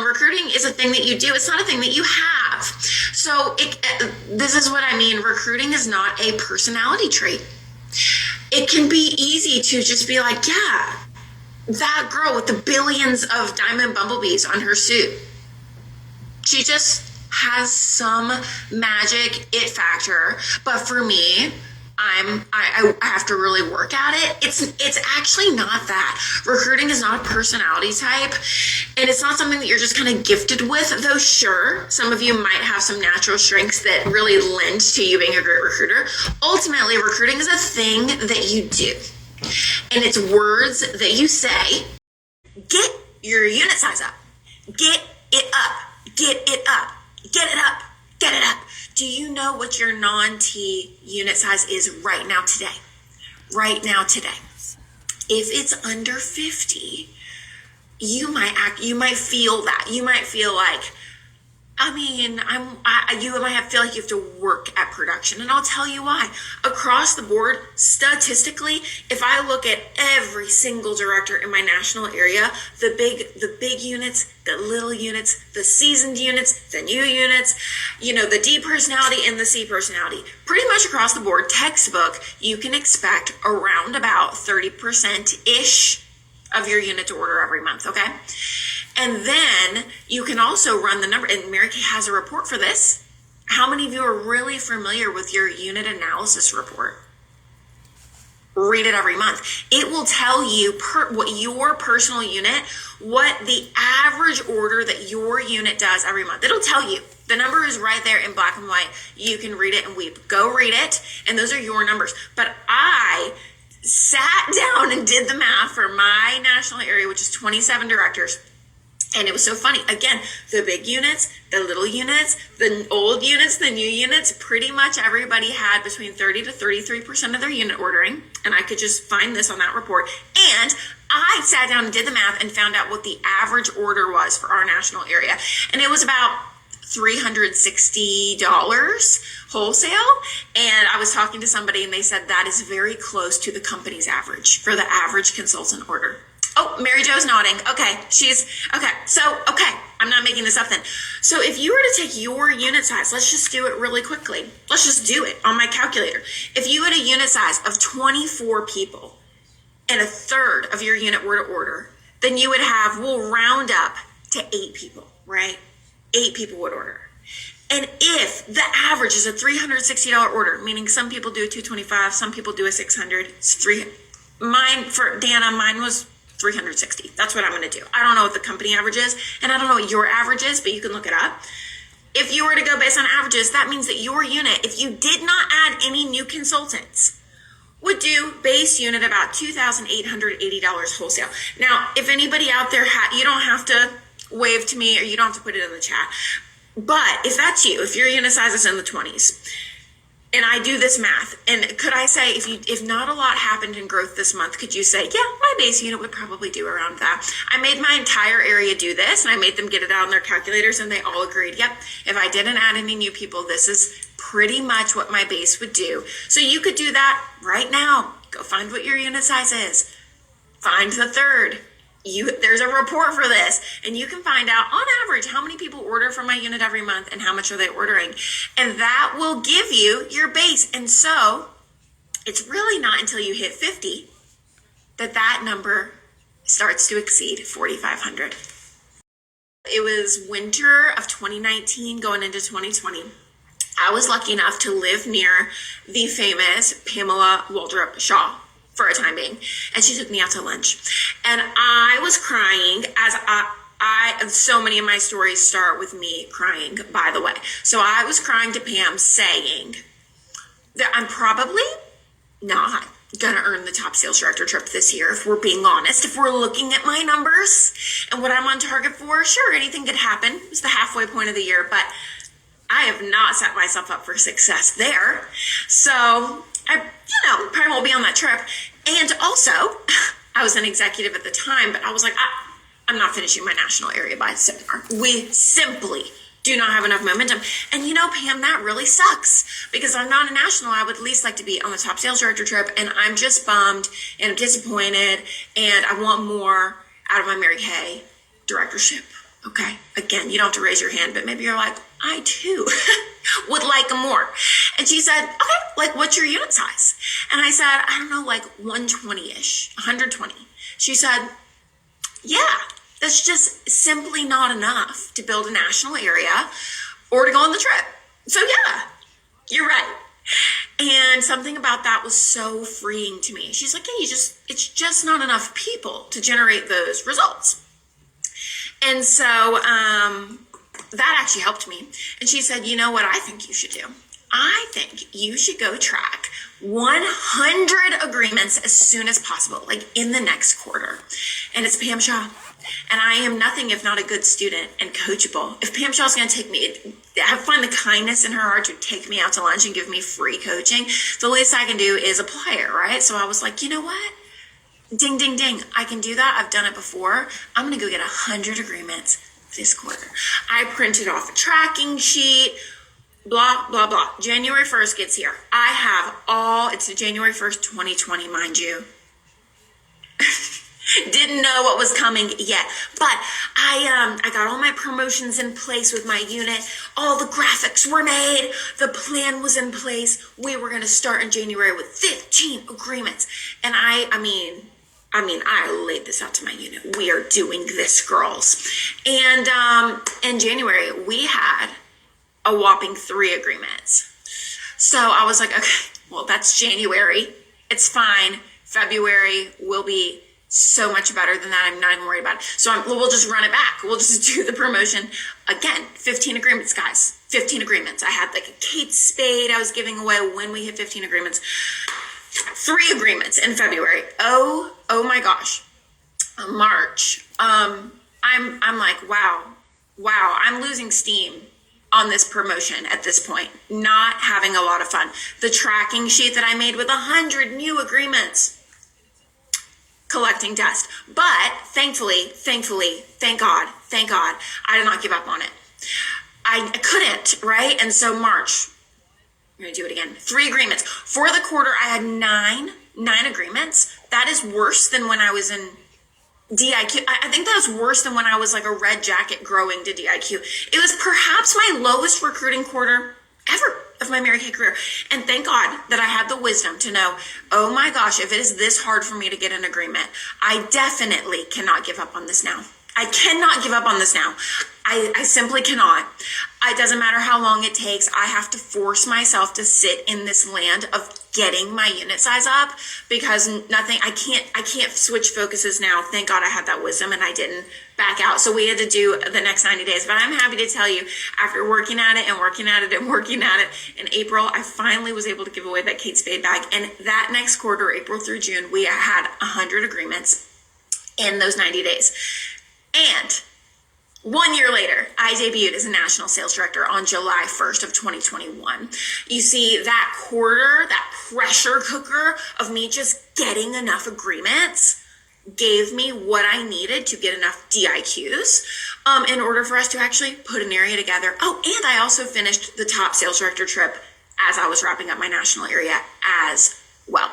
recruiting is a thing that you do. It's not a thing that you have. So this is what I mean. Recruiting is not a personality trait. It can be easy to just be like, yeah, that girl with the billions of diamond bumblebees on her suit, she just has some magic it factor. But for me, I have to really work at it. It's actually not that. Recruiting is not a personality type, and it's not something that you're just kind of gifted with, though sure, some of you might have some natural strengths that really lend to you being a great recruiter. Ultimately, recruiting is a thing that you do, and it's words that you say. Get your unit size up. Get it up. Get it up. Get it up. Get it up. Do you know what your non-T unit size is right now today? Right now today. If it's under 50, you might feel that. You might feel like, you might feel like you have to work at production. And I'll tell you why. Across the board, statistically, if I look at every single director in my national area, the big units, the little units, the seasoned units, the new units, the D personality and the C personality, pretty much across the board, textbook, you can expect around about 30%-ish of your unit to order every month, okay? And then you can also run the number, and Mary Kay has a report for this. How many of you are really familiar with your unit analysis report? Read it every month. It will tell you what your personal unit, what the average order that your unit does every month. It'll tell you. The number is right there in black and white. You can read it and weep. Go read it, and those are your numbers. But I sat down and did the math for my national area, which is 27 directors. And it was so funny. Again, the big units, the little units, the old units, the new units, pretty much everybody had between 30 to 33% of their unit ordering. And I could just find this on that report. And I sat down and did the math and found out what the average order was for our national area. And it was about $360 wholesale. And I was talking to somebody and they said that is very close to the company's average for the average consultant order. Oh, Mary Jo's nodding. Okay, I'm not making this up then. So if you were to take your unit size, let's just do it really quickly. Let's just do it on my calculator. If you had a unit size of 24 people and a third of your unit were to order, then you would have, we'll round up to 8 people, right? 8 people would order. And if the average is a $360 order, meaning some people do a $225, some people do a $600, it's mine was $360. That's what I'm going to do. I don't know what the company average is, and I don't know what your average is, but you can look it up. If you were to go based on averages, that means that your unit, if you did not add any new consultants, would do base unit about $2,880 wholesale. Now, if anybody out there, you don't have to wave to me or you don't have to put it in the chat. But if that's you, if your unit size is in the 20s, and I do this math, and could I say, if not a lot happened in growth this month, could you say, yeah, my base unit would probably do around that? I made my entire area do this, and I made them get it out on their calculators, and they all agreed, yep, if I didn't add any new people, this is pretty much what my base would do. So you could do that right now. Go find what your unit size is. Find the third. There's a report for this, and you can find out on average how many people order from my unit every month and how much are they ordering, and that will give you your base. And so it's really not until you hit 50 that number starts to exceed 4,500. It was winter of 2019 going into 2020. I was lucky enough to live near the famous Pamela Waldrop Shaw for a time being, and she took me out to lunch, and I was crying as so many of my stories start with me crying, by the way. So I was crying to Pam saying that I'm probably not gonna earn the top sales director trip this year, if we're being honest. If we're looking at my numbers and what I'm on target for, sure, anything could happen. It's the halfway point of the year, but I have not set myself up for success there. So I, probably won't be on that trip. And also, I was an executive at the time, but I was like, I'm not finishing my national area by September. We simply do not have enough momentum. And Pam, that really sucks, because I'm not a national. I would at least like to be on the top sales director trip, and I'm just bummed and I'm disappointed, and I want more out of my Mary Kay directorship. Okay. Again, you don't have to raise your hand, but maybe you're like, I too would like more. And she said, okay, like what's your unit size? And I said, I don't know, like 120-ish, 120. She said, yeah, that's just simply not enough to build a national area or to go on the trip. So yeah, you're right. And something about that was so freeing to me. She's like, hey, it's just not enough people to generate those results. And so that actually helped me. And she said, you know what I think you should do? I think you should go track 100 agreements as soon as possible, like in the next quarter. And it's Pam Shaw. And I am nothing if not a good student and coachable. If Pam Shaw's going to take me, find the kindness in her heart to take me out to lunch and give me free coaching, the least I can do is apply it, right? So I was like, you know what? Ding, ding, ding. I can do that. I've done it before. I'm going to go get 100 agreements this quarter. I printed off a tracking sheet, blah, blah, blah. January 1st gets here. I have it's January 1st, 2020, mind you. Didn't know what was coming yet, but I got all my promotions in place with my unit. All the graphics were made. The plan was in place. We were going to start in January with 15 agreements. And I mean, I laid this out to my unit. We are doing this, girls. And in January, we had a whopping 3 agreements. So I was like, okay, well, that's January. It's fine. February will be so much better than that. I'm not even worried about it. So we'll just run it back. We'll just do the promotion. Again, 15 agreements, guys. 15 agreements. I had like a Kate Spade I was giving away when we hit 15 agreements. 3 agreements in February. Oh my gosh. March. I'm like, wow. I'm losing steam on this promotion at this point. Not having a lot of fun. The tracking sheet that I made with 100 new agreements. Collecting dust. But thankfully, thank God, I did not give up on it. I couldn't, right? And so March, I'm going to do it again. 3 agreements. For the quarter, I had 9 agreements. That is worse than when I was in DIQ. I think that was worse than when I was like a red jacket growing to DIQ. It was perhaps my lowest recruiting quarter ever of my Mary Kay career. And thank God that I had the wisdom to know, oh my gosh, if it is this hard for me to get an agreement, I definitely cannot give up on this now. I cannot give up on this now. I simply cannot. It doesn't matter how long it takes. I have to force myself to sit in this land of getting my unit size up because I can't switch focuses now. Thank God I had that wisdom and I didn't back out. So we had to do the next 90 days. But I'm happy to tell you, after working at it in April, I finally was able to give away that Kate Spade bag. And that next quarter, April through June, we had 100 agreements in those 90 days. And 1 year later, I debuted as a national sales director on July 1st of 2021. You see, that quarter, that pressure cooker of me just getting enough agreements gave me what I needed to get enough DIQs in order for us to actually put an area together. Oh, and I also finished the top sales director trip as I was wrapping up my national area as well.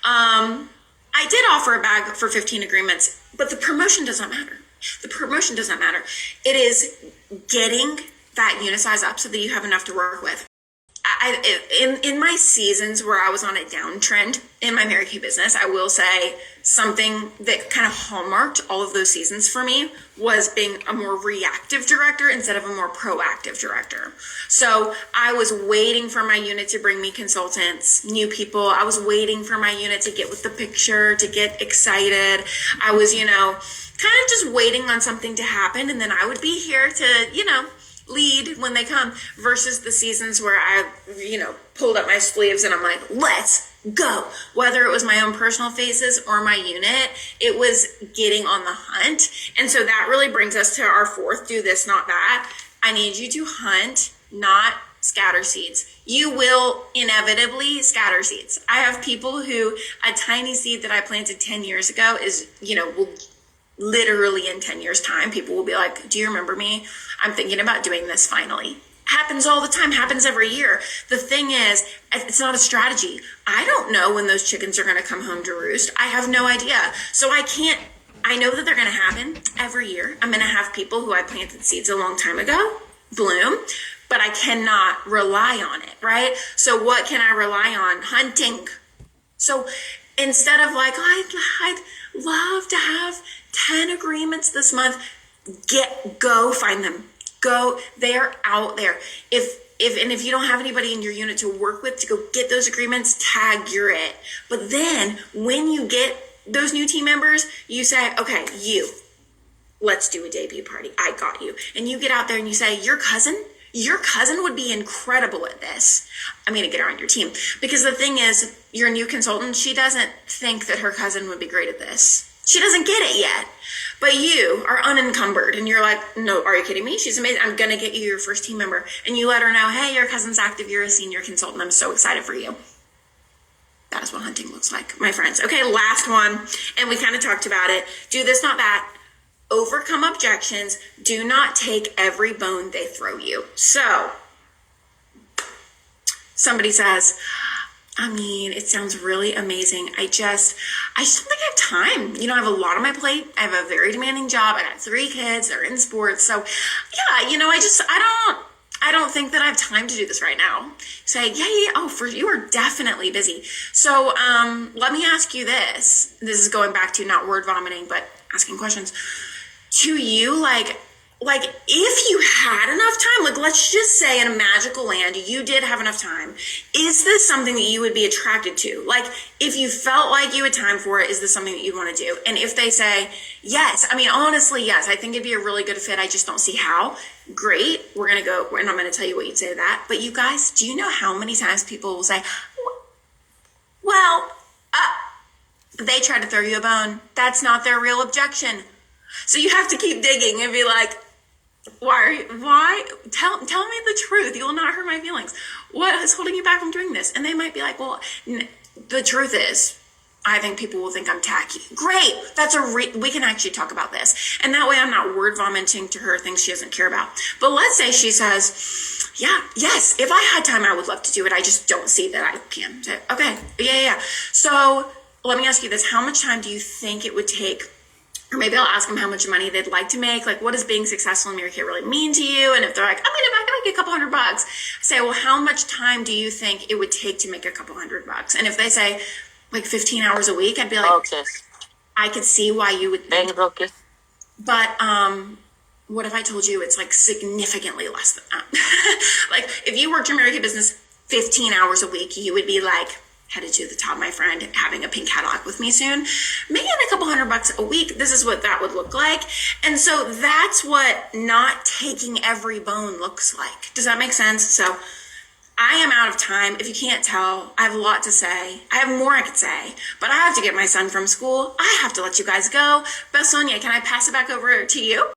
I did offer a bag for 15 agreements, but the promotion does not matter. The promotion does not matter. It is getting that unit size up so that you have enough to work with. In my seasons where I was on a downtrend in my Mary Kay business, I will say something that kind of hallmarked all of those seasons for me was being a more reactive director instead of a more proactive director. So I was waiting for my unit to bring me consultants, new people. I was waiting for my unit to get with the picture, to get excited. I was, kind of just waiting on something to happen. And then I would be here to, lead when they come versus the seasons where I, pulled up my sleeves and I'm like, let's go. Whether it was my own personal phases or my unit, it was getting on the hunt. And so that really brings us to our 4th, do this, not that. I need you to hunt, not scatter seeds. You will inevitably scatter seeds. I have people who a tiny seed that I planted 10 years ago is, will literally in 10 years time, people will be like, do you remember me? I'm thinking about doing this finally. Happens all the time, happens every year. The thing is, it's not a strategy. I don't know when those chickens are going to come home to roost. I have no idea. So I I know that they're going to happen every year. I'm going to have people who I planted seeds a long time ago bloom, but I cannot rely on it, right? So what can I rely on? Hunting. So instead of like, I'd love to have 10 agreements this month, go find them. Go, they're out there. If you don't have anybody in your unit to work with to go get those agreements, tag you're it. But then when you get those new team members, you say, okay, let's do a debut party. I got you. And you get out there and you say, your cousin would be incredible at this. I'm going to get her on your team. Because the thing is, your new consultant, she doesn't think that her cousin would be great at this. She doesn't get it yet. But you are unencumbered and you're like, no, are you kidding me? She's amazing. I'm going to get you your first team member. And you let her know, hey, your cousin's active. You're a senior consultant. I'm so excited for you. That is what hunting looks like, my friends. Okay, last one. And we kind of talked about it. Do this, not that. Overcome objections. Do not take every bone they throw you. So somebody says, it sounds really amazing. I just don't think I have time. I have a lot on my plate. I have a very demanding job. I got 3 kids. They're in sports. So yeah, I don't think that I have time to do this right now. Say, yeah. Oh, you are definitely busy. So let me ask you this. This is going back to not word vomiting, but asking questions. To you, like if you had enough time, let's just say in a magical land, you did have enough time. Is this something that you would be attracted to? If you felt like you had time for it, is this something that you'd want to do? And if they say, yes, honestly, yes, I think it'd be a really good fit. I just don't see how. Great. We're going to go, and I'm going to tell you what you'd say to that. But you guys, do you know how many times people will say, well, they tried to throw you a bone. That's not their real objection. So you have to keep digging and be like, why? Tell me the truth. You will not hurt my feelings. What is holding you back from doing this? And they might be like, well, the truth is, I think people will think I'm tacky. Great. We can actually talk about this. And that way I'm not word vomiting to her things she doesn't care about. But let's say she says, yes, if I had time, I would love to do it. I just don't see that I can. So, okay. Yeah. So let me ask you this. How much time do you think it would take? Or maybe I'll ask them how much money they'd like to make. What does being successful in Mary Kay really mean to you? And if they're like, I can make a couple $100, I say, well, how much time do you think it would take to make a couple $100? And if they say 15 hours a week, I'd be like, okay, I could see why you would think. But what if I told you it's significantly less than that? If you worked your Mary Kay business 15 hours a week, you would be headed to the top, my friend, having a pink Cadillac with me soon, making a couple $100 a week. This is what that would look like. And so that's what not taking every bone looks like. Does that make sense? So I am out of time. If you can't tell, I have a lot to say. I have more I could say, but I have to get my son from school. I have to let you guys go. But Sonia, can I pass it back over to you?